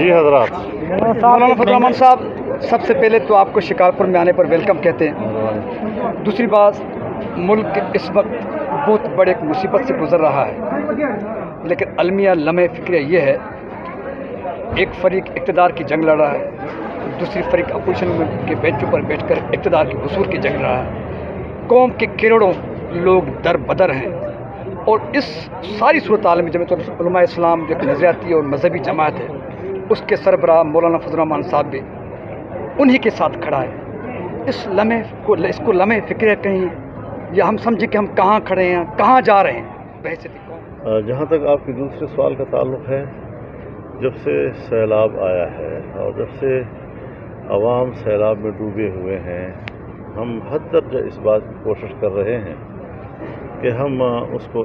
जी हजरात। मौलाना फजल रहमान साहब, सबसे पहले तो आपको शिकारपुर में आने पर वेलकम कहते हैं। दूसरी बात, मुल्क इस वक्त बहुत बड़े एक मुसीबत से गुजर रहा है, लेकिन अलमिया लम्हे फ़िक्र ये है, एक फरीक इक़्तिदार की जंग लड़ रहा है, दूसरी फरीक अपोजिशन के बेंचों पर बैठकर इक़्तिदार के हुसूल की जंग लड़ रहा है। कौम के करोड़ों लोग दर बदर हैं, और इस सारी सूरत हाल में जमीयत उलमा इस्लाम जो एक नज़रियाती और मजहबी जमात है, उसके सरबराह मौलाना फजल रहमान साहब भी उन्हीं के साथ खड़ा है। इसको लम्हे फ़िक्र है कहीं, या हम समझें कि हम कहाँ खड़े हैं, कहाँ जा रहे हैं बहैसियत कौम। जहाँ तक आपके दूसरे सवाल का ताल्लुक़ है, जब से सैलाब आया है और जब से अवाम सैलाब में डूबे हुए हैं, हम हद दर्जा इस बात की कोशिश कर रहे हैं कि हम उसको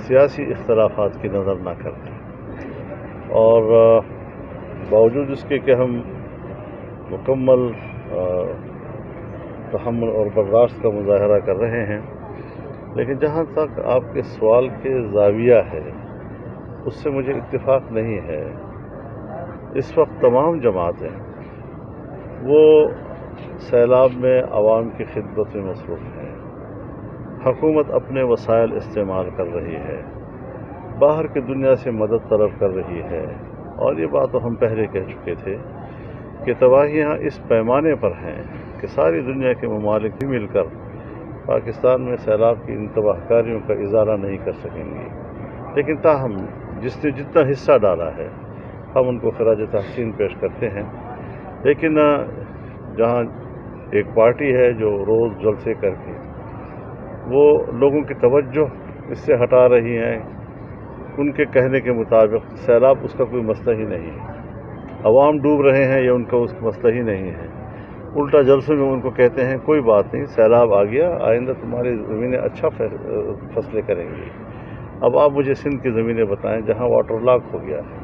सियासी इख्तलाफात की नज़र ना करें, और बावजूद इसके कि हम मुकम्मल तहम्मुल और बर्दाश्त का मुजाहरा कर रहे हैं, लेकिन जहाँ तक आपके सवाल के ज़ाविया है उससे मुझे इत्तेफाक नहीं है। इस वक्त तमाम जमातें वो सैलाब में आवाम की खिदमत में मसरूफ़ हैं। हुकूमत अपने वसाइल इस्तेमाल कर रही है, बाहर की दुनिया से मदद तलब कर रही है, और ये बात तो हम पहले कह चुके थे कि तबाहियाँ इस पैमाने पर हैं कि सारी दुनिया के ममालिक भी मिलकर पाकिस्तान में सैलाब की इन तबाहकारियों का इजाला नहीं कर सकेंगी। लेकिन ताहम जिसने जितना हिस्सा डाला है हम उनको खराज तहसीन पेश करते हैं। लेकिन जहाँ एक पार्टी है जो रोज़ जलसे करके वो लोगों की तवज्जो इससे हटा रही है, उनके कहने के मुताबिक सैलाब उसका कोई मसला ही नहीं है, अवाम डूब रहे हैं, ये उनका उसका मसला ही नहीं है। उल्टा जलसों में उनको कहते हैं कोई बात नहीं, सैलाब आ गया, आइंदा तुम्हारी ज़मीनें अच्छा फसलें करेंगी। अब आप मुझे सिंध की ज़मीनें बताएं जहाँ वाटर लॉक हो गया है,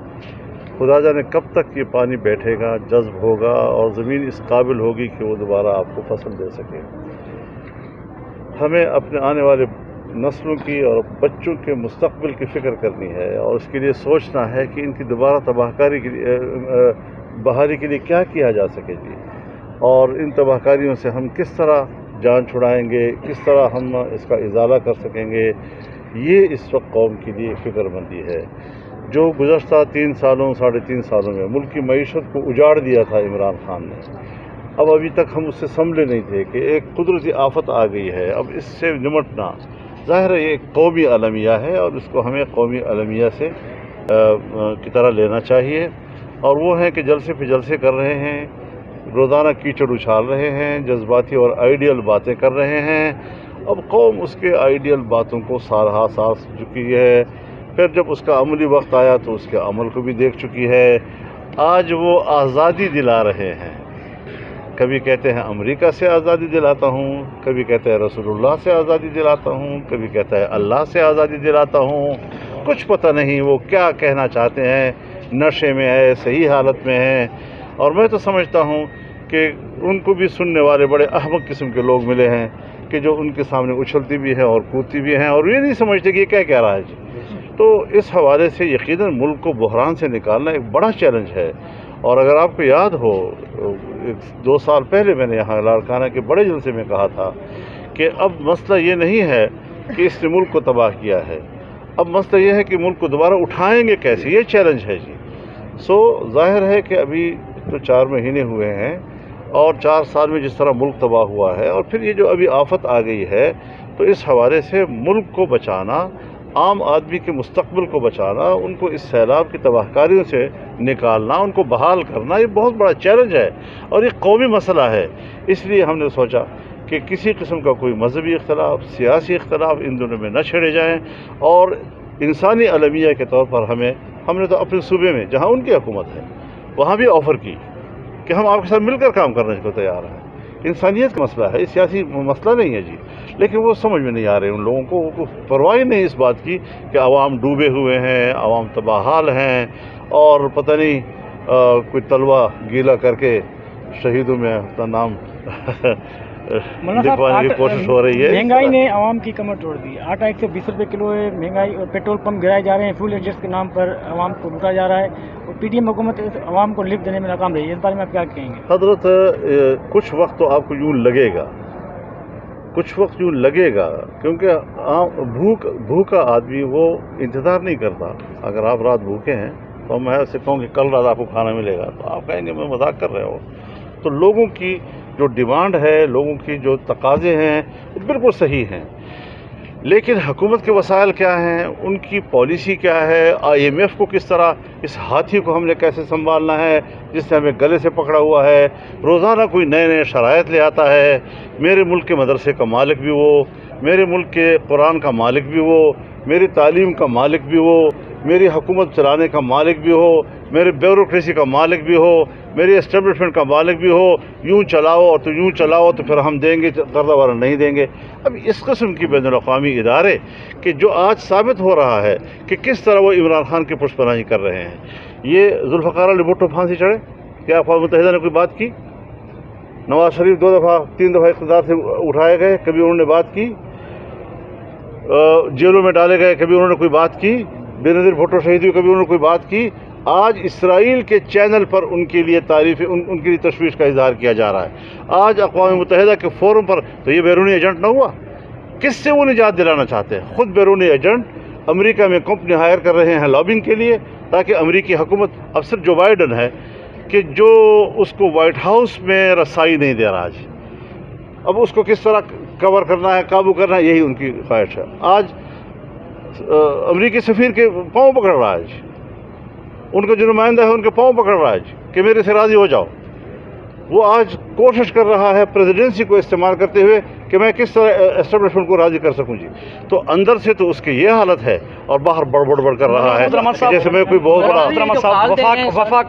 खुदा जाने कब तक ये पानी बैठेगा, जज्ब होगा और ज़मीन इस काबिल होगी कि वो दोबारा आपको फसल दे सके। हमें अपने आने वाले नस्लों की और बच्चों के मुस्तक़बिल की फ़िक्र करनी है, और इसके लिए सोचना है कि इनकी दोबारा तबाहकारी के लिए बहाली के लिए क्या किया जा सके जी, और इन तबाहकारियों से हम किस तरह जान छुड़ाएंगे, किस तरह हम इसका इजाला कर सकेंगे। ये इस वक्त कौम के लिए फ़िक्रमंदी है। जो गुज़श्ता 3 सालों 3.5 सालों में मुल्क की मईशत को उजाड़ दिया था इमरान खान ने, अब अभी तक हम उससे संभले नहीं थे कि एक कुदरती आफत आ गई है। अब इससे निमटना ज़ाहिर है ये एक कौमी अलमिया है, और इसको हमें कौमी अलमिया से की तरह लेना चाहिए। और वो है कि जलसे पे जलसे कर रहे हैं, रोज़ाना कीचड़ उछाल रहे हैं, जज्बाती और आइडियल बातें कर रहे हैं। अब कौम उसके आइडियल बातों को सारहा सास चुकी है, फिर जब उसका अमली वक्त आया तो उसके अमल को भी देख चुकी है। आज वो आज़ादी दिला रहे हैं, कभी कहते हैं अमेरिका से आज़ादी दिलाता हूँ, कभी कहते हैं रसूलुल्लाह से आज़ादी दिलाता हूँ, कभी कहता है अल्लाह से आज़ादी दिलाता हूँ। कुछ पता नहीं वो क्या कहना चाहते हैं, नशे में है, सही हालत में है। और मैं तो समझता हूँ कि उनको भी सुनने वाले बड़े अहमक किस्म के लोग मिले हैं कि जो उनके सामने उछलती भी हैं और कूदती भी हैं, और ये नहीं समझते कि ये क्या कह रहा है जी। तो इस हवाले से यकीनन मुल्क को बहरान से निकालना एक बड़ा चैलेंज है। और अगर आपको याद हो, 2 साल पहले मैंने यहाँ लाड़काना के बड़े जलसे में कहा था कि अब मसला ये नहीं है कि इसने मुल्क को तबाह किया है, अब मसला ये है कि मुल्क को दोबारा उठाएंगे कैसे, ये चैलेंज है जी। ज़ाहिर है कि अभी तो 4 महीने हुए हैं, और 4 साल में जिस तरह मुल्क तबाह हुआ है, और फिर ये जो अभी आफत आ गई है, तो इस हवाले से मुल्क को बचाना, आम आदमी के मुस्तक़बिल को बचाना, उनको इस सैलाब की तबाहकारियों से निकालना, उनको बहाल करना, ये बहुत बड़ा चैलेंज है और ये कौमी मसला है। इसलिए हमने सोचा कि किसी किस्म का कोई मजहबी इख्तलाफ, सियासी इख्तलाफ इन दोनों में न छेड़े जाएँ, और इंसानी अलमिया के तौर पर हमने तो अपने सूबे में जहाँ उनकी हुकूमत है वहाँ भी ऑफ़र की कि हम आपके साथ मिलकर काम करने को तैयार हैं। इंसानियत का मसला है, सियासी मसला नहीं है जी। लेकिन वो समझ में नहीं आ रहे, उन लोगों को परवाह ही नहीं इस बात की कि आवाम डूबे हुए हैं, आवाम तबाहाल हैं, और पता नहीं कोई तलवा गीला करके शहीदों में अपना नाम दिखवाने की कोशिश हो रही है। महंगाई ने आवाम की कमर तोड़ दी। आटा 120 रुपये किलो है, महंगाई और पेट्रोल पंप गिराए जा रहे हैं, फ्यूल एजेंट्स के नाम पर आवाम को लूटा जा रहा है और पीडीएम हुकूमत आवाम को लिफ्ट देने में नाकाम रही है। इस बारे में आप क्या कहेंगे? हजरत, कुछ वक्त तो आपको यूँ लगेगा, कुछ वक्त यूँ लगेगा, क्योंकि भूखा आदमी वो इंतज़ार नहीं करता। अगर आप रात भूखे हैं तो मैं ऐसे कहूँ कि कल रात आपको खाना मिलेगा, तो आप कहेंगे मैं मजाक कर रहे हो। तो लोगों की जो डिमांड है, लोगों की जो तकाज़े हैं, वो बिल्कुल सही हैं, लेकिन हुकूमत के वसाइल क्या हैं, उनकी पॉलिसी क्या है, IMF को किस तरह, इस हाथी को हमने कैसे संभालना है जिसने हमें गले से पकड़ा हुआ है। रोज़ाना कोई नए नए शराइत ले आता है। मेरे मुल्क के मदरसे का मालिक भी वो, मेरे मुल्क के कुरान का मालिक भी वो, मेरी तालीम का मालिक भी वो, मेरी हुकूमत चलाने का मालिक भी हो, मेरे ब्यूरोक्रेसी का मालिक भी हो, मेरी एस्टेब्लिशमेंट का मालिक भी हो। यूँ चलाओ और तो यूँ चलाओ तो फिर हम देंगे, कर्जा वाला नहीं देंगे। अब इस किस्म की बैनुल-अक़वामी इदारे कि जो आज साबित हो रहा है कि किस तरह वो इमरान खान की पुष्पनाही कर रहे हैं। ये जुल्फ़िकार अली भुट्टो फांसी चढ़े, क्या अक़वाम मुत्तहिदा ने कोई बात की? नवाज शरीफ 2 दफ़ा 3 दफ़ा इक़्तिदार से उठाए गए, कभी उन्होंने बात की? जेलों में डाले गए, कभी उन्होंने कोई बात की? बेनज़ीर भुट्टो शहीद हुई, कभी उन्होंने कोई बात की? आज इसराइल के चैनल पर उनके लिए तारीफ़, उनके लिए तशवीश का इजहार किया जा रहा है। आज अक़वाम मुत्तहिदा के फोरम पर तो ये बैरूनी एजेंट ना हुआ? किससे वो निजात दिलाना चाहते हैं? ख़ुद बैरूनी एजेंट अमेरिका में कंपनी हायर कर रहे हैं लॉबिंग के लिए, ताकि अमेरिकी हुकूमत, अब सिर्फ जो बाइडन है कि जो उसको वाइट हाउस में रसाई नहीं दे रहा, आज अब उसको किस तरह कवर करना है, काबू करना है, यही उनकी ख्वाहिश है। आज अमेरिकी सफ़ीर के पाँव पकड़ रहा है, उनका जो नुमाइंदा है उनके पाँव पकड़ रहा है कि मेरे से राज़ी हो जाओ। वो आज कोशिश कर रहा है प्रेसिडेंसी को इस्तेमाल करते हुए कि मैं किस तरह एस्टेब्लिशमेंट को राज़ी कर सकूं जी। तो अंदर से तो उसकी ये हालत है और बाहर बड़बड़ कर रहा है कि जैसे मैं कोई बहुत बड़ा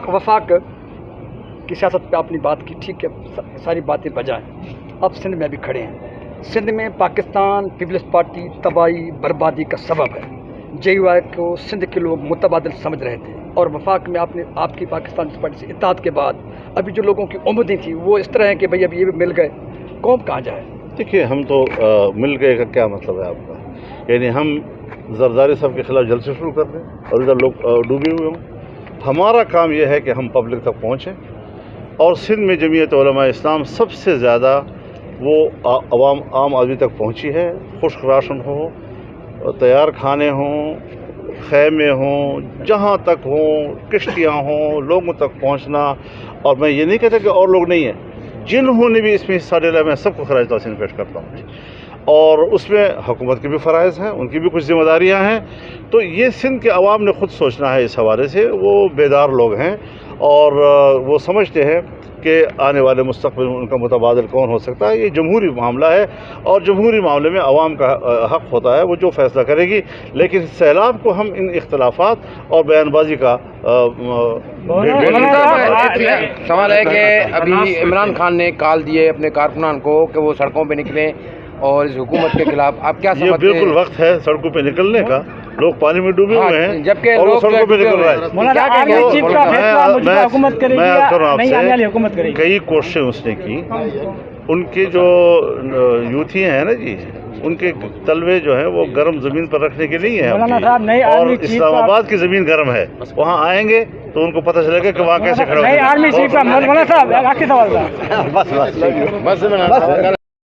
वफाक की सियासत पे अपनी बात की, ठीक है, सारी बातें बजाएं। अब सिंध में भी खड़े हैं। सिंध में पाकिस्तान पीपल्स पार्टी तबाही बर्बादी का सबब है। JUI को सिंध के लोग मुतबादिल समझ रहे थे और वफाक में आपकी पाकिस्तान पीपल्स पार्टी से इत्तेहाद के बाद अभी जो लोगों की उम्मीदें थी वो इस तरह है कि भाई अब ये भी मिल गए, कौम कहाँ जाए? देखिए, हम तो मिल गए का क्या मतलब है आपका? यानी हम जरदारी साहब के खिलाफ जलसे शुरू कर रहे हैं और इधर लोग डूबे हुए हों। हमारा काम यह है कि हम पब्लिक तक पहुँचें, और सिंध में जमीयत उलमा इस्लाम सबसे ज़्यादा वो आम आदमी तक पहुँची है। खुश्क राशन हो, तैयार खाने हों, खैमे हों, जहाँ तक हों, किश्तियाँ हों, लोगों तक पहुँचना। और मैं ये नहीं कहता कि और लोग नहीं हैं, जिन्होंने भी इसमें हिस्सा ले लिया मैं सबको खराज तहसीन पेश करता हूँ। और उसमें हुकूमत के भी फ़राइज़ हैं, उनकी भी कुछ ज़िम्मेदारियाँ हैं। तो ये सिंध के अवाम ने ख़ुद सोचना है। इस हवाले से वो बेदार लोग हैं और वो समझते हैं कि आने वाले मुस्तक़बिल में उनका मुतबादिल कौन हो सकता है। ये जमहूरी मामला है और जमहूरी मामले में अवाम का हक़ होता है वो जो फ़ैसला करेगी। लेकिन सैलाब को हम इन इख्तलाफात और बयानबाजी का सवाल है कि अभी इमरान खान ने कॉल दिए अपने कारकुनान को कि वो सड़कों पे निकलें और इस हुकूमत के खिलाफ। आप क्या समझते हैं? ये बिल्कुल वक्त है सड़कों पे निकलने का। लोग पानी में डूबे हुए हैं जबकि और वो सड़कों पे निकल रहा है। कई कोशिशें उसने की, उनके जो यूथी हैं ना जी, उनके तलवे जो है वो गर्म ज़मीन पर रखने के नहीं है और इस्लामाबाद की ज़मीन गर्म है। वहाँ आएंगे तो उनको पता चलेगा कि वहाँ कैसे खड़ा होगा।